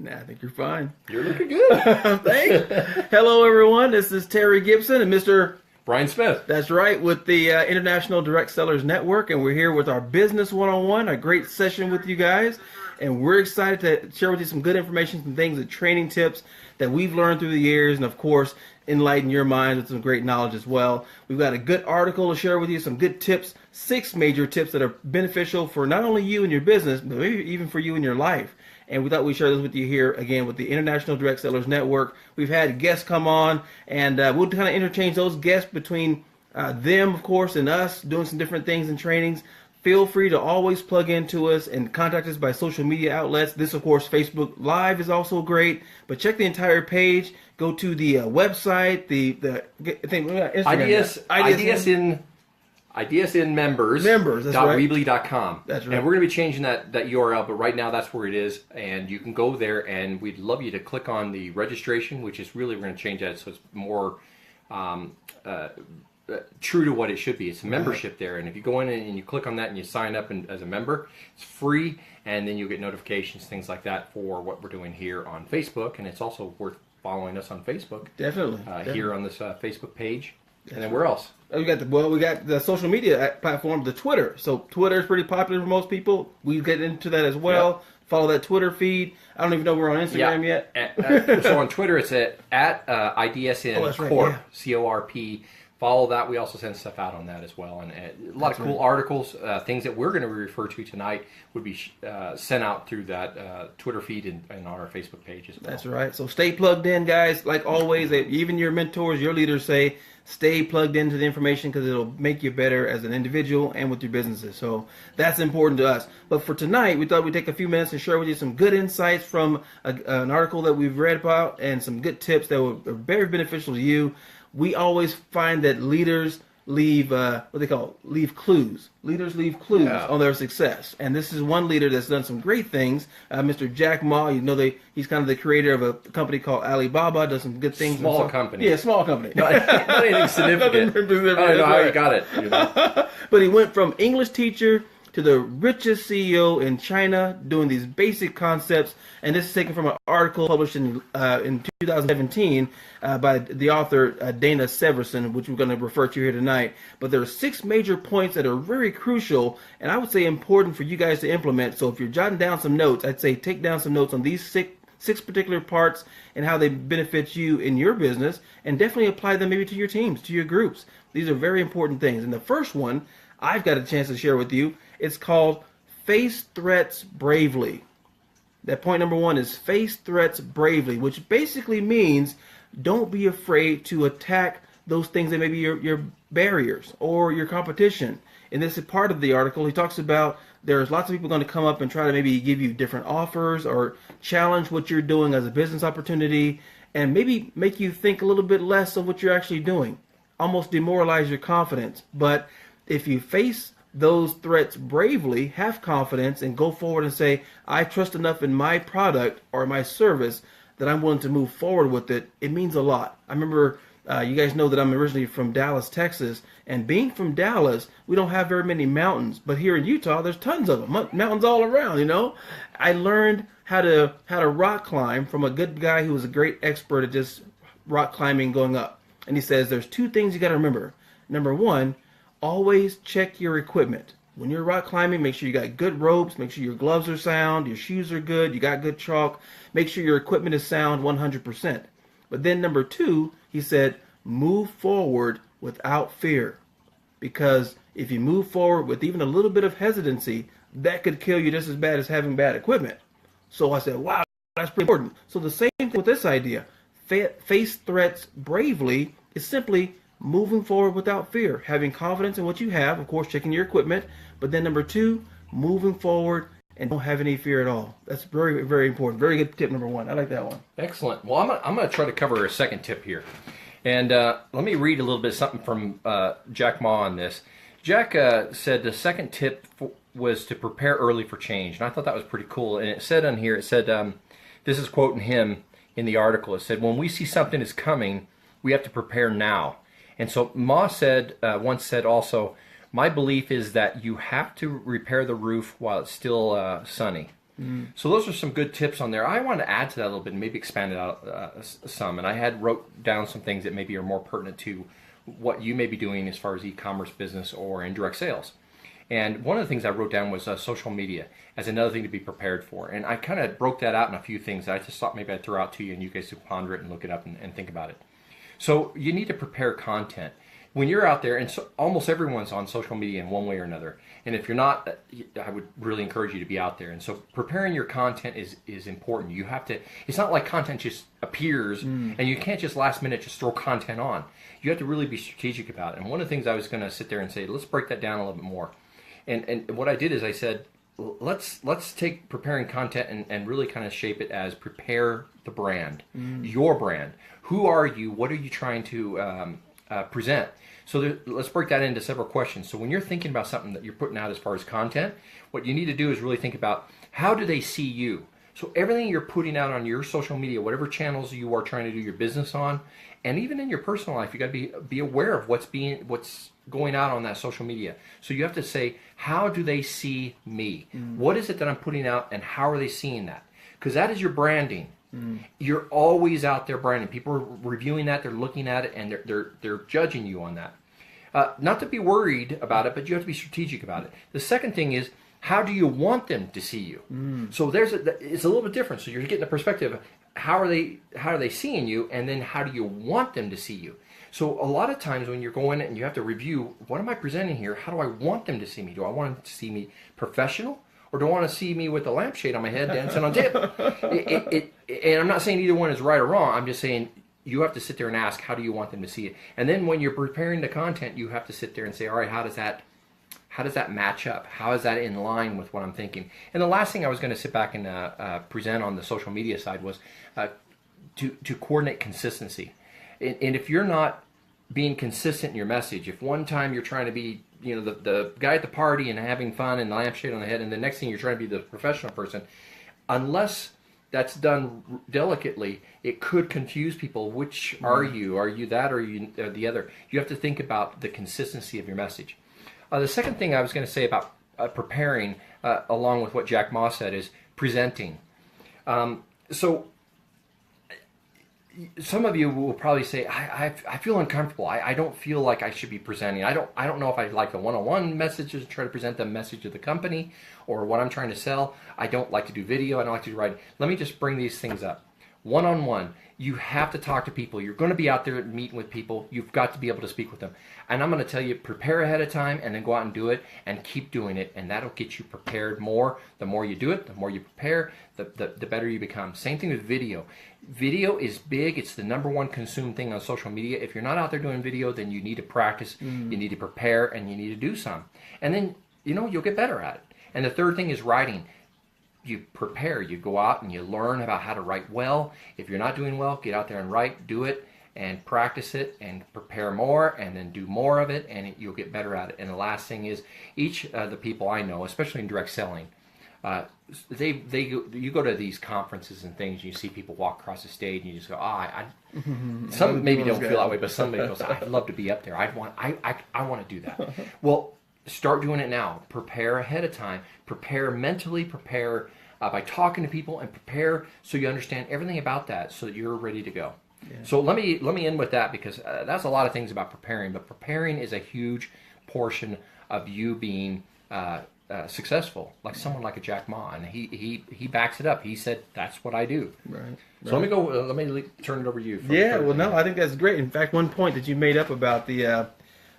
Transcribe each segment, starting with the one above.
Nah, I think you're fine. You're looking good. Thanks. Hello, everyone. This is Terry Gibson and Mr. Brian Smith. That's right, with the International Direct Sellers Network, and we're here with our Business 101, a great session with you guys. And we're excited to share with you some good information, some things, and training tips that we've learned through the years, and of course, enlighten your minds with some great knowledge as well. We've got a good article to share with you, some good tips, 6 major tips that are beneficial for not only you and your business, but maybe even for you in your life. And we thought we'd share this with you here, again, with the International Direct Sellers Network. We've had guests come on, and we'll kind of interchange those guests between them, of course, and us, doing some different things and trainings. Feel free to always plug into us and contact us by social media outlets. This, of course, Facebook Live is also great, but check the entire page. Go to the website, IDSN members. That's right. Weebly.com. That's right. And we're going to be changing that URL, but right now that's where it is. And you can go there, and we'd love you to click on the registration, which is really, we're going to change that so it's more true to what it should be. It's a membership there. And if you go in and you click on that and you sign up as a member, it's free. And then you'll get notifications, things like that for what we're doing here on Facebook. And it's also worth following us on Facebook. Definitely. Here on this Facebook page. And then where else? We got the social media platform, the Twitter. So Twitter is pretty popular for most people. We get into that as well. Yep. Follow that Twitter feed. I don't even know we're on Instagram yet. So on Twitter, it's at IDSN Corp, right, C-O-R-P. Follow that. We also send stuff out on that as well. And a lot of cool articles, things that we're going to refer to tonight would be sent out through that Twitter feed and on our Facebook page as well. That's right. So stay plugged in, guys. Like always, even your mentors, your leaders say, stay plugged into the information because it'll make you better as an individual and with your businesses. So that's important to us. But for tonight, we thought we'd take a few minutes and share with you some good insights from an article that we've read about and some good tips that were very beneficial to you. We always find that leaders leave leave clues. Leaders leave clues on their success, and this is one leader that's done some great things. Mr. Jack Ma, he's kind of the creator of a company called Alibaba. Does some good things. Small company. Yeah, small company. Not anything significant. I don't know how you got it. But he went from English teacher to the richest CEO in China, doing these basic concepts. And this is taken from an article published in 2017 by the author Dana Severson, which we're going to refer to here tonight. But there are 6 major points that are very crucial, and I would say important for you guys to implement. So if you're jotting down some notes, I'd say take down some notes on these six particular parts and how they benefit you in your business, and definitely apply them maybe to your teams, to your groups. These are very important things. And the first one I've got a chance to share with you. It's called Face Threats Bravely. That point number 1 is face threats bravely, which basically means don't be afraid to attack those things that may be your barriers or your competition. And this is part of the article. He talks about there's lots of people going to come up and try to maybe give you different offers or challenge what you're doing as a business opportunity and maybe make you think a little bit less of what you're actually doing, almost demoralize your confidence. But if you face those threats bravely, have confidence, and go forward and say, I trust enough in my product or my service that I'm willing to move forward with it, it means a lot. I remember, you guys know that I'm originally from Dallas, Texas, and being from Dallas, we don't have very many mountains, but here in Utah, there's tons of them, mountains all around, I learned how to rock climb from a good guy who was a great expert at just rock climbing going up. And he says there's 2 things you got to remember. Number 1, always check your equipment. When you're rock climbing, make sure you got good ropes, make sure your gloves are sound, your shoes are good, you got good chalk, make sure your equipment is sound 100%. But then number 2, he said, move forward without fear. Because if you move forward with even a little bit of hesitancy, that could kill you just as bad as having bad equipment. So I said, wow, that's pretty important. So the same thing with this idea. Face threats bravely is simply moving forward without fear, having confidence in what you have, of course, checking your equipment, but then number 2, moving forward and don't have any fear at all. That's very, very important. Very good tip number 1. I like that one. Excellent. Well, I'm going to try to cover a second tip here. And let me read a little bit something from Jack Ma on this. Jack said the second tip was to prepare early for change. And I thought that was pretty cool. And it said on here, this is quoting him in the article, it said, when we see something is coming, we have to prepare now. And so Ma once said also, my belief is that you have to repair the roof while it's still sunny. So those are some good tips on there. I want to add to that a little bit and maybe expand it out some. And I had wrote down some things that maybe are more pertinent to what you may be doing as far as e-commerce business or indirect sales. And one of the things I wrote down was social media as another thing to be prepared for. And I kind of broke that out in a few things that I just thought maybe I'd throw out to you and you guys could ponder it and look it up and think about it. So you need to prepare content. When you're out there, and so almost everyone's on social media in one way or another. And if you're not, I would really encourage you to be out there. And so preparing your content is important. You have to, it's not like content just appears and you can't just last minute just throw content on. You have to really be strategic about it. And one of the things I was going to sit there and say, let's break that down a little bit more. And what I did is I said, let's take preparing content and really kind of shape it as prepare the brand, your brand. Who are you? What are you trying to present? So let's break that into several questions. So when you're thinking about something that you're putting out as far as content, what you need to do is really think about how do they see you? So everything you're putting out on your social media, whatever channels you are trying to do your business on, and even in your personal life, you got to be aware of what's going out on that social media. So you have to say, how do they see me? What is it that I'm putting out, and how are they seeing that? Because that is your branding. You're always out there branding. People are reviewing that, they're looking at it, and they're judging you on that. Not to be worried about it, but you have to be strategic about it. The second thing is, how do you want them to see you? So it's a little bit different. So you're getting the perspective of how are they seeing you, and then how do you want them to see you? So a lot of times when you're going and you have to review, what am I presenting here? How do I want them to see me? Do I want them to see me professional? Or do I want to see me with a lampshade on my head dancing on tip? And I'm not saying either one is right or wrong. I'm just saying you have to sit there and ask, how do you want them to see it? And then when you're preparing the content, you have to sit there and say, all right, how does that match up? How is that in line with what I'm thinking? And the last thing I was going to sit back and present on the social media side was to coordinate consistency. And if you're not being consistent in your message, if one time you're trying to be the guy at the party and having fun and the lampshade on the head, and the next thing you're trying to be the professional person, unless that's done delicately, it could confuse people. Which are you? Are you that, or are you the other? You have to think about the consistency of your message. The second thing I was going to say about preparing, along with what Jack Ma said, is presenting. So some of you will probably say, I feel uncomfortable. I don't feel like I should be presenting. I don't know if I like the one-on-one messages to try to present the message of the company or what I'm trying to sell. I don't like to do video. I don't like to do writing. Let me just bring these things up. One-on-one, you have to talk to people. You're going to be out there meeting with people. You've got to be able to speak with them. And I'm going to tell you, prepare ahead of time and then go out and do it and keep doing it. And that'll get you prepared more. The more you do it, the more you prepare, the better you become. Same thing with video. Video is big. It's the #1 consumed thing on social media. If you're not out there doing video, then you need to practice, you need to prepare, and you need to do some. And then, you'll get better at it. And the third thing is writing. You prepare. You go out and you learn about how to write well. If you're not doing well, get out there and write, do it, and practice it, and prepare more, and then do more of it, and you'll get better at it. And the last thing is, each of the people I know, especially in direct selling, you go to these conferences and things, and you see people walk across the stage, and you just go, some maybe don't feel that way, but somebody goes, I'd love to be up there. I want to do that. Well, start doing it now. Prepare ahead of time. Prepare mentally. Prepare by talking to people, and prepare so you understand everything about that, so that you're ready to go. Yeah. So let me end with that, because that's a lot of things about preparing, but preparing is a huge portion of you being successful, like someone like a Jack Ma, and he backs it up. He said, that's what I do. Right. So let me turn it over to you. I think that's great. In fact, one point that you made up about the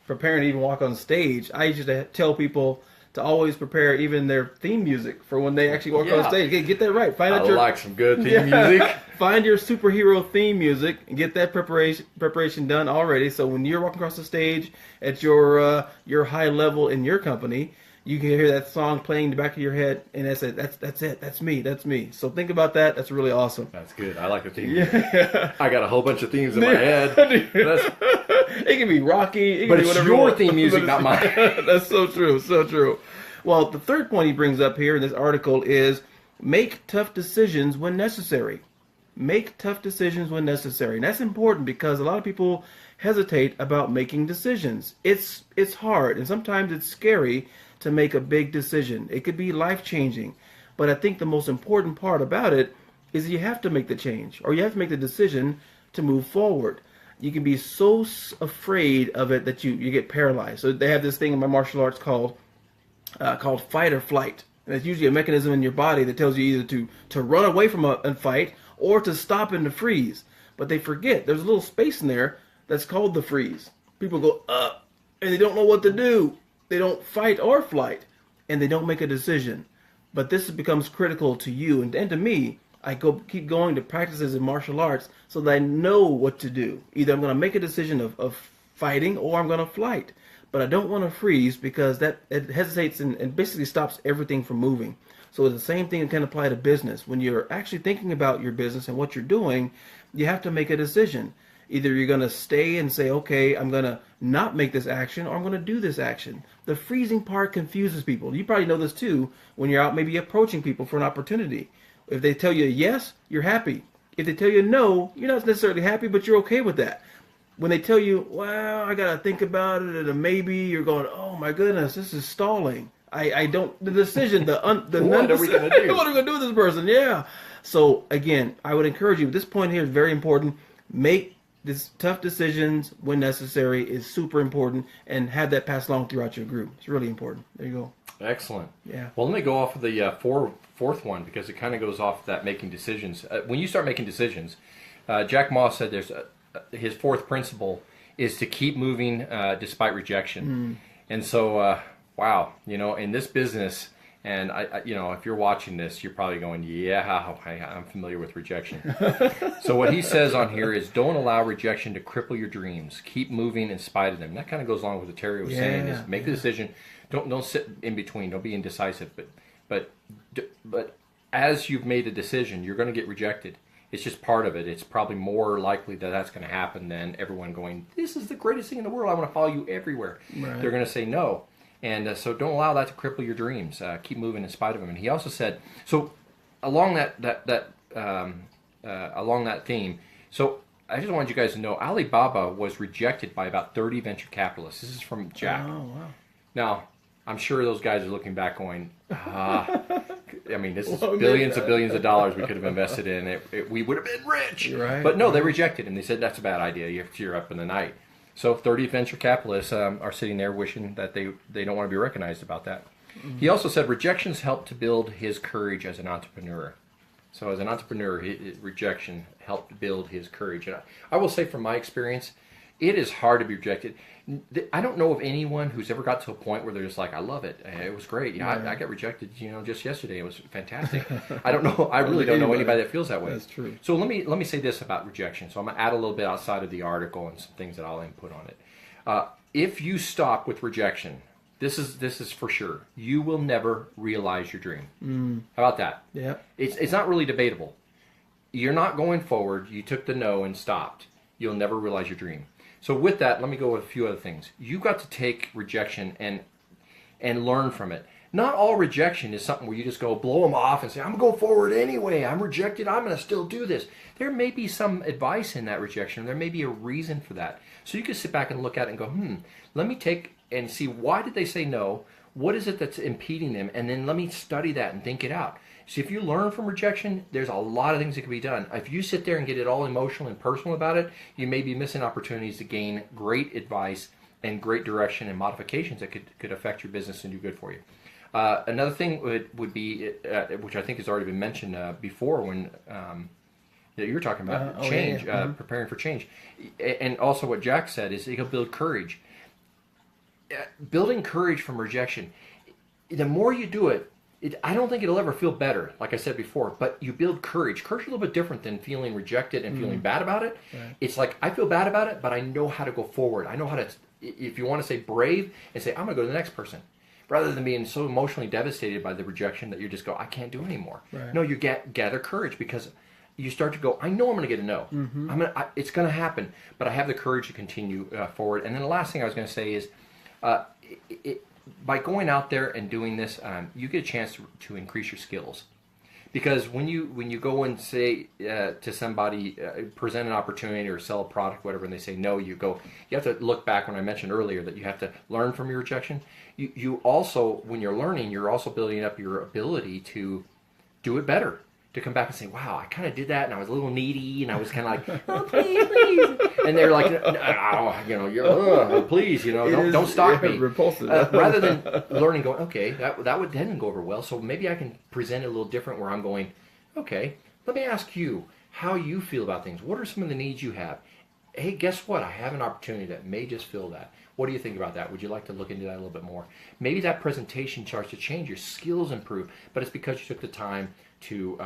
preparing to even walk on stage, I used to tell people to always prepare even their theme music for when they actually walk on stage. Get that right. I like some good theme music. Find your superhero theme music and get that preparation done already. So when you're walking across the stage at your high level in your company, you can hear that song playing in the back of your head, and that's it. That's me. So think about that. That's really awesome. That's good. I like the theme. Yeah. I got a whole bunch of themes in my head. It can be Rocky. But it's your theme music, not mine. That's so true. So true. Well, the third point he brings up here in this article is make tough decisions when necessary. Make tough decisions when necessary. And that's important because a lot of people hesitate about making decisions. It's hard, and sometimes it's scary to make a big decision. It could be life-changing. But I think the most important part about it is you have to make the change, or you have to make the decision to move forward. You can be so afraid of it that you get paralyzed. So they have this thing in my martial arts called fight or flight. And it's usually a mechanism in your body that tells you either to run away from a fight or to stop and to freeze. But they forget there's a little space in there that's called the freeze. People go up and they don't know what to do. They don't fight or flight, and they don't make a decision. But this becomes critical to you and to me. I keep going to practices in martial arts so that I know what to do. Either I'm going to make a decision of fighting or I'm going to flight. But I don't want to freeze because it hesitates and basically stops everything from moving. So the same thing can apply to business. When you're actually thinking about your business and what you're doing, you have to make a decision. Either you're going to stay and say, okay, I'm going to not make this action, or I'm going to do this action. The freezing part confuses people. You probably know this too when you're out maybe approaching people for an opportunity. If they tell you yes, you're happy. If they tell you no, you're not necessarily happy, but you're okay with that. When they tell you, well, I got to think about it, and maybe, you're going, oh my goodness, this is stalling. The decision, what are we going to do? What are we going to do with this person? Yeah. So again, I would encourage you, this point here is very important. Make this tough decisions when necessary is super important, and have that passed along throughout your group. It's really important. There you go. Excellent. Yeah. Well, let me go off of the fourth one, because it kind of goes off that making decisions. When you start making decisions, Jack Ma said his fourth principle is to keep moving despite rejection. And so, wow, in this business, and if you're watching this, you're probably going, yeah, I'm familiar with rejection. So what he says on here is, don't allow rejection to cripple your dreams. Keep moving in spite of them. And that kind of goes along with what Terry was saying, is make the decision. Don't sit in between. Don't be indecisive. But as you've made a decision, you're going to get rejected. It's just part of it. It's probably more likely that that's going to happen than everyone going, this is the greatest thing in the world, I want to follow you everywhere. Right. They're going to say no. And so don't allow that to cripple your dreams. Keep moving in spite of them. And he also said, so along that theme, so I just wanted you guys to know, Alibaba was rejected by about 30 venture capitalists. This is from Jack. Oh, wow. Now, I'm sure those guys are looking back going, this is billions of dollars we could have invested in it. We would have been rich. Right, but no, they rejected him. They said, that's a bad idea. You have to cheer up in the night. So 30 venture capitalists are sitting there wishing that they don't want to be recognized about that. Mm-hmm. He also said rejections helped to build his courage as an entrepreneur. So as an entrepreneur, rejection helped build his courage. And I will say from my experience, it is hard to be rejected. I don't know of anyone who's ever got to a point where they're just like, I love it. It was great. Yeah, I got rejected, just yesterday. It was fantastic. I don't know. I really don't know anybody that feels that way. That's true. So let me say this about rejection. So I'm going to add a little bit outside of the article and some things that I'll input on it. If you stop with rejection, this is for sure, you will never realize your dream. How about that? Yeah. It's not really debatable. You're not going forward. You took the no and stopped. You'll never realize your dream. So with that, let me go with a few other things. You've got to take rejection and learn from it. Not all rejection is something where you just go blow them off and say, I'm going to go forward anyway. I'm rejected. I'm going to still do this. There may be some advice in that rejection. There may be a reason for that. So you can sit back and look at it and go, let me take and see, why did they say no? What is it that's impeding them? And then let me study that and think it out. See, if you learn from rejection, there's a lot of things that can be done. If you sit there and get it all emotional and personal about it, you may be missing opportunities to gain great advice and great direction and modifications that could affect your business and do good for you. Another thing would be, which I think has already been mentioned before when that you were talking about, change, preparing for change. And also what Jack said is it'll build courage. Building courage from rejection, the more you do it, I don't think it'll ever feel better, like I said before, but you build courage. Courage is a little bit different than feeling rejected and feeling bad about it. Right. It's like, I feel bad about it, but I know how to go forward. I know how to, if you want to say brave, and say, I'm going to go to the next person. Rather than being so emotionally devastated by the rejection that you just go, I can't do it anymore. Right. No, you gather courage because you start to go, I know I'm going to get a no. It's going to happen, but I have the courage to continue forward. And then the last thing I was going to say is, by going out there and doing this, you get a chance to increase your skills. Because when you go and say to somebody, present an opportunity or sell a product, whatever, and they say no, you have to look back when I mentioned earlier that you have to learn from your rejection. You also, when you're learning, you're also building up your ability to do it better. To come back and say, wow, I kind of did that, and I was a little needy, and I was kind of like, oh, please, please. And they're like, no, you know, please, you know, don't stalk me. Repulsive. Rather than learning, going, okay, that didn't go over well, so maybe I can present it a little different where I'm going, okay, let me ask you how you feel about things. What are some of the needs you have? Hey, guess what? I have an opportunity that may just fill that. What do you think about that? Would you like to look into that a little bit more? Maybe that presentation starts to change. Your skills improve, but it's because you took the time to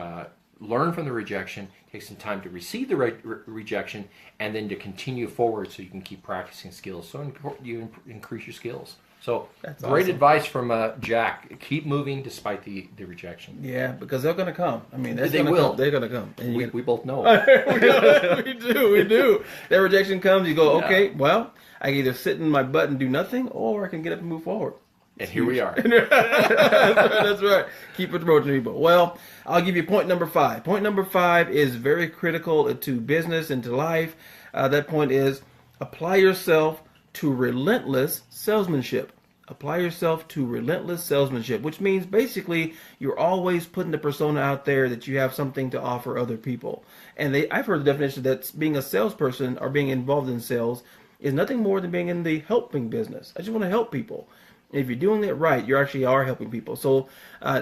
learn from the rejection, take some time to receive the rejection, and then to continue forward so you can keep practicing skills. So you increase your skills. So That's great awesome. advice from Jack. Keep moving despite the rejection. Yeah, because they're going to come. I mean, They will. They're going to come. And We both know. we do. That rejection comes, you go, okay, well, I can either sit in my butt and do nothing, or I can get up and move forward. And here we are. That's right. Keep approaching people. Well, I'll give you point number 5. Point number 5 is very critical to business and to life. That point is apply yourself to relentless salesmanship. Apply yourself to relentless salesmanship, which means basically you're always putting the persona out there that you have something to offer other people. And I've heard the definition that being a salesperson or being involved in sales is nothing more than being in the helping business. I just want to help people. If you're doing it right, you actually are helping people. So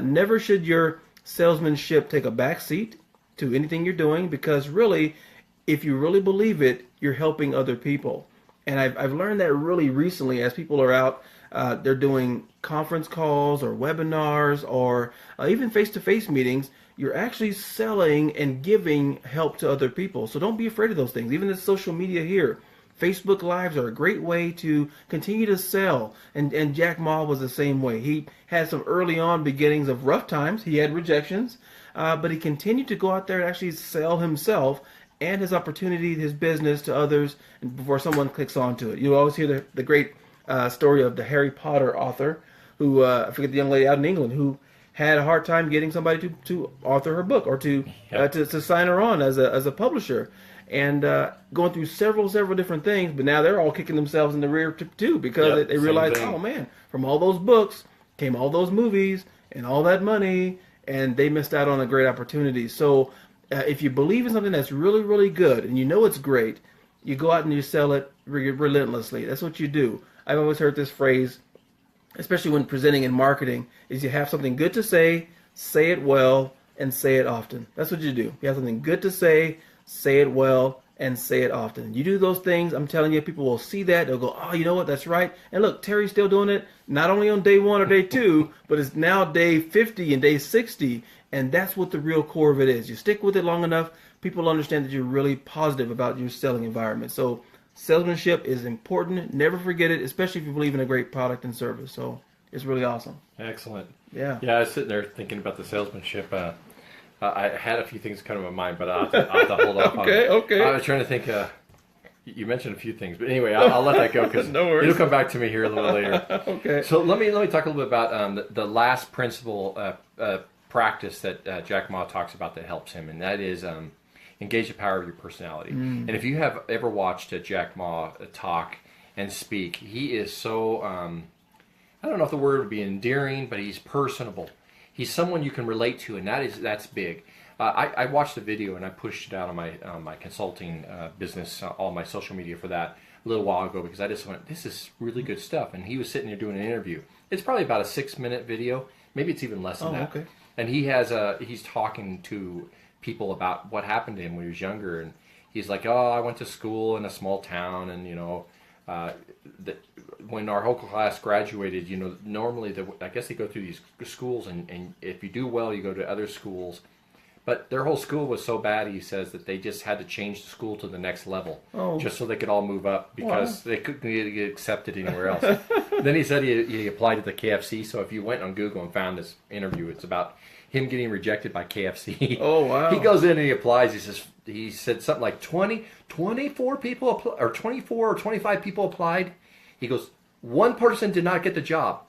never should your salesmanship take a back seat to anything you're doing, because really, if you really believe it, you're helping other people. And I've learned that really recently as people are out, they're doing conference calls or webinars or even face-to-face meetings. You're actually selling and giving help to other people. So don't be afraid of those things. Even the social media here. Facebook Lives are a great way to continue to sell. And Jack Ma was the same way. He had some early on beginnings of rough times. He had rejections, but he continued to go out there and actually sell himself and his opportunity, his business to others before someone clicks onto it. You always hear the great story of the Harry Potter author who, I forget the young lady out in England, who had a hard time getting somebody to author her book or to sign her on as a publisher. And going through several different things, but now they're all kicking themselves in the rear too, because they realize, oh man, from all those books came all those movies and all that money, and they missed out on a great opportunity. So if you believe in something that's really, really good and you know it's great, you go out and you sell it relentlessly. That's what you do. I've always heard this phrase, especially when presenting in marketing, is you have something good to say it well, and say it often. That's what you do. You have something good to say it well, and say it often. You do those things, I'm telling you, people will see that. They'll go, oh, you know what, that's right. And look, Terry's still doing it, not only on day 1 or day 2, but it's now day 50 and day 60. And that's what the real core of it is. You stick with it long enough, people understand that you're really positive about your selling environment. So salesmanship is important. Never forget it, especially if you believe in a great product and service. So it's really awesome. Excellent. Yeah. Yeah, I was sitting there thinking about the salesmanship. I had a few things kind of in mind, but I'll have to hold off on it. Okay. I was trying to think. You mentioned a few things, but anyway, I'll let that go because No worries. it'll come back to me here a little later. Okay. So let me talk a little bit about the last principle practice that Jack Ma talks about that helps him, and that is engage the power of your personality. And if you have ever watched Jack Ma talk and speak, he is so I don't know if the word would be endearing, but he's personable. He's someone you can relate to, and that's big. I watched the video and I pushed it out on my consulting business, all my social media for that a little while ago, because I just went, this is really good stuff. And he was sitting there doing an interview. It's probably about a 6-minute video, maybe it's even less than that. Okay. And he's talking to people about what happened to him when he was younger, and he's like, oh, I went to school in a small town, and when our whole class graduated, normally I guess they go through these schools, and if you do well, you go to other schools. But their whole school was so bad, he says, that they just had to change the school to the next level, just so they could all move up, because they couldn't get accepted anywhere else. Then he said he applied to the KFC, so if you went on Google and found this interview, it's about him getting rejected by KFC. Oh, wow. He goes in and he applies. He said something like 24 people, or 24 or 25 people applied. He goes, one person did not get the job.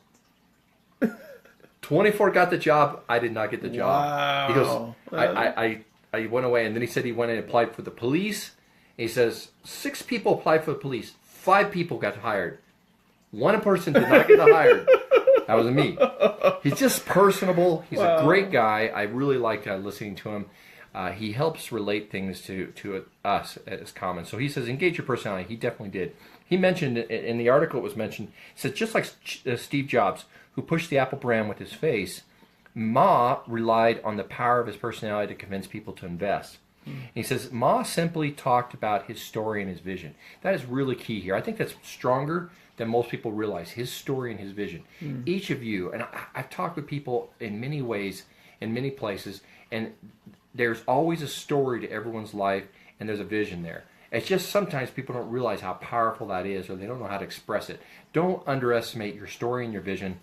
24 got the job. I did not get the job. Wow. He goes, I went away, and then he said he went and applied for the police. And he says 6 people applied for the police. 5 people got hired. One person did not get hired. That wasn't me. He's just personable. He's a great guy. I really like listening to him. He helps relate things to us as common. So he says, engage your personality. He definitely did. He mentioned in the article it was mentioned, he said, just like Steve Jobs, who pushed the Apple brand with his face, Ma relied on the power of his personality to convince people to invest. He says, Ma simply talked about his story and his vision. That is really key here. I think that's stronger than most people realize, his story and his vision. Each of you, and I've talked with people in many ways, in many places, and there's always a story to everyone's life, and there's a vision there. It's just sometimes people don't realize how powerful that is, or they don't know how to express it. Don't underestimate your story and your vision.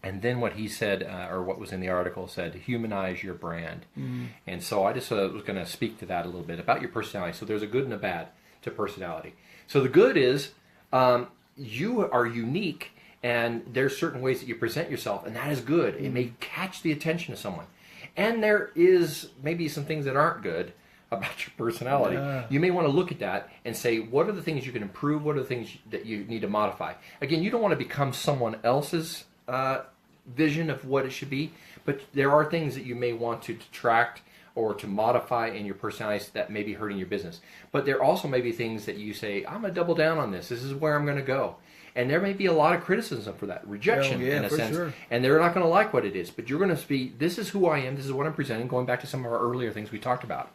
And then what he said, or what was in the article said, humanize your brand. And so I just was going to speak to that a little bit about your personality. So there's a good and a bad to personality. So the good is you are unique, and there's certain ways that you present yourself, and that is good. It may catch the attention of someone. And there is maybe some things that aren't good about your personality. You may want to look at that and say, what are the things you can improve? What are the things that you need to modify? Again, you don't want to become someone else's vision of what it should be, but there are things that you may want to detract or to modify in your personality that may be hurting your business. But there also may be things that you say, I'm going to double down on this. This is where I'm going to go. And there may be a lot of criticism for that, rejection in a sense. Sure. And they're not going to like what it is. But you're going to be, this is who I am, this is what I'm presenting, going back to some of our earlier things we talked about.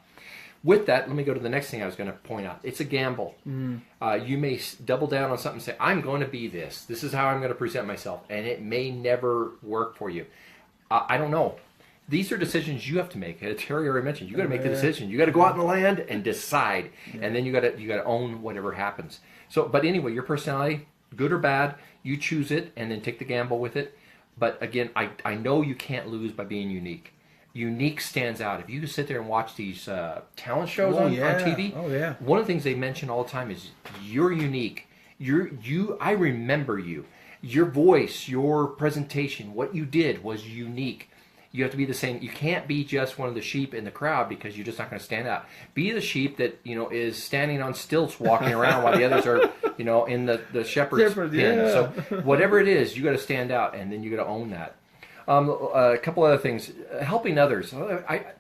With that, let me go to the next thing I was going to point out. It's a gamble. You may double down on something and say, I'm going to be this. This is how I'm going to present myself. And it may never work for you. I don't know. These are decisions you have to make. Terry already mentioned, you got to make the decision. You got to go out in the land and decide. And then you got to own whatever happens. So, but anyway, your personality, good or bad, you choose it and then take the gamble with it. But again, I know you can't lose by being unique. Unique stands out. If you sit there and watch these talent shows on TV, one of the things they mention all the time is you're unique. I remember you. Your voice, your presentation, what you did was unique. You have to be the same. You can't be just one of the sheep in the crowd because you're just not going to stand out. Be the sheep that is standing on stilts, walking around while the others are in the shepherd's pen. So whatever it is, you got to stand out, and then you got to own that. A couple other things, helping others.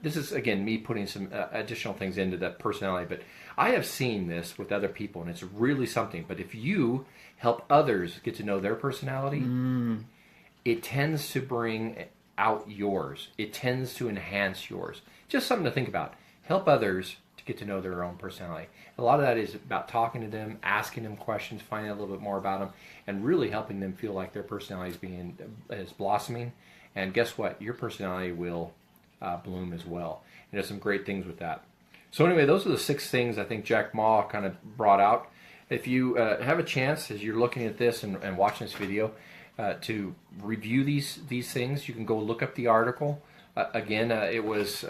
This is again me putting some additional things into that personality, but I have seen this with other people, and it's really something. But if you help others get to know their personality, it tends to bring out yours. It tends to enhance yours. Just something to think about. Help others to get to know their own personality. A lot of that is about talking to them, asking them questions, finding out a little bit more about them, and really helping them feel like their personality is blossoming. And guess what? Your personality will bloom as well. And there's some great things with that. So anyway, those are the 6 things I think Jack Ma kind of brought out. If you have a chance, as you're looking at this and watching this video, to review these things, you can go look up the article. Again, it was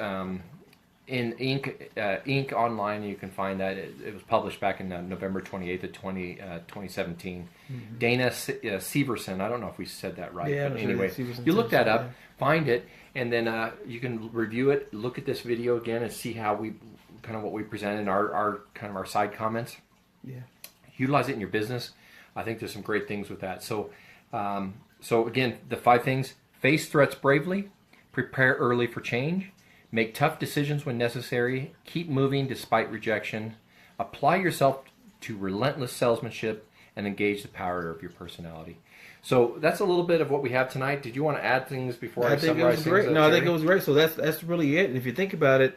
in Inc. online. You can find that. It was published back in November 28th of 2017. Dana Severson, I don't know if we said that right. But anyway, you look that up, find it, and then you can review it, look at this video again, and see how we kind of what we presented in our kind of our side comments. Yeah. Utilize it in your business. I think there's some great things with that. So again, the 5 things: face threats bravely, prepare early for change, make tough decisions when necessary, keep moving despite rejection, apply yourself to relentless salesmanship, and engage the power of your personality. So that's a little bit of what we have tonight. Did you want to add things before I summarize things? Great. No, I think it was great. So that's really it. And if you think about it,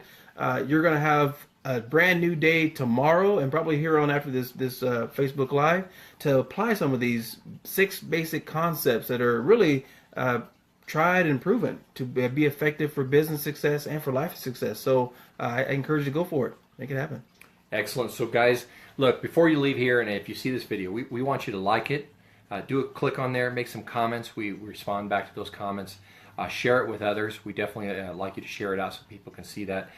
you're going to have a brand new day tomorrow, and probably here on after this Facebook Live, to apply some of these 6 basic concepts that are really tried and proven to be effective for business success and for life success. So I encourage you to go for it. Make it happen. Excellent. So guys, look, before you leave here, and if you see this video, we want you to like it. Do a click on there, make some comments. We respond back to those comments. Share it with others. We definitely like you to share it out so people can see that.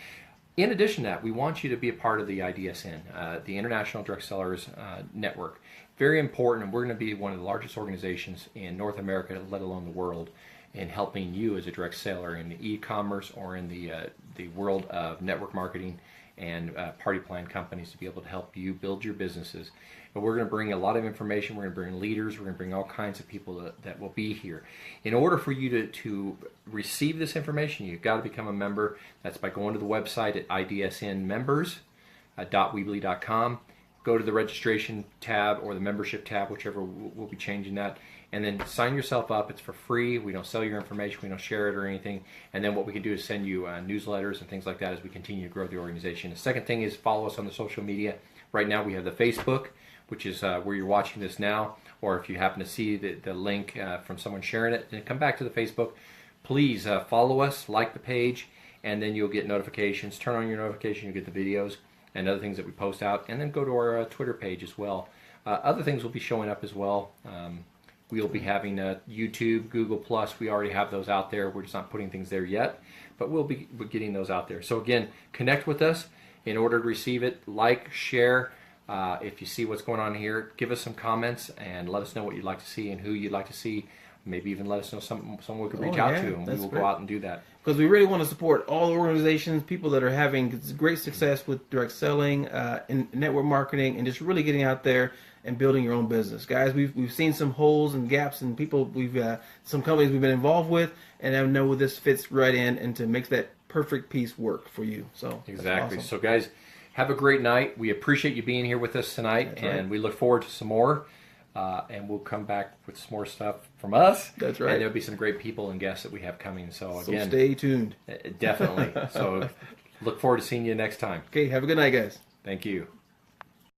In addition to that, we want you to be a part of the IDSN, the International Direct Sellers Network. Very important, and we're going to be one of the largest organizations in North America, let alone the world, in helping you as a direct seller in the e-commerce or in the world of network marketing and party plan companies to be able to help you build your businesses. And we're going to bring a lot of information. We're going to bring leaders. We're going to bring all kinds of people that will be here. In order for you to receive this information, you've got to become a member. That's by going to the website at idsnmembers.weebly.com. Go to the registration tab or the membership tab, whichever. We'll be changing that. And then sign yourself up. It's for free. We don't sell your information. We don't share it or anything. And then what we can do is send you newsletters and things like that as we continue to grow the organization. The second thing is follow us on the social media. Right now we have the Facebook, which is where you're watching this now. Or if you happen to see the link from someone sharing it, then come back to the Facebook. Please follow us, like the page, and then you'll get notifications. Turn on your notification, you'll get the videos and other things that we post out. And then go to our Twitter page as well. Other things will be showing up as well. We'll be having YouTube, Google+. We already have those out there. We're just not putting things there yet, but we're getting those out there. So again, connect with us in order to receive it. Like, share. If you see what's going on here, give us some comments and let us know what you'd like to see and who you'd like to see. Maybe even let us know someone we could reach out to, and we will go out and do that. Because we really want to support all the organizations, people that are having great success with direct selling, and network marketing, and just really getting out there and building your own business. Guys, we've seen some holes and gaps in people. Some companies we've been involved with, and I know this fits right in and to make that perfect piece work for you. So exactly. Awesome. So guys, have a great night. We appreciate you being here with us tonight, That's and right. we look forward to some more. And we'll come back with some more stuff from us. That's right. And there'll be some great people and guests that we have coming. So again, stay tuned. Definitely. So look forward to seeing you next time. Okay, have a good night, guys. Thank you.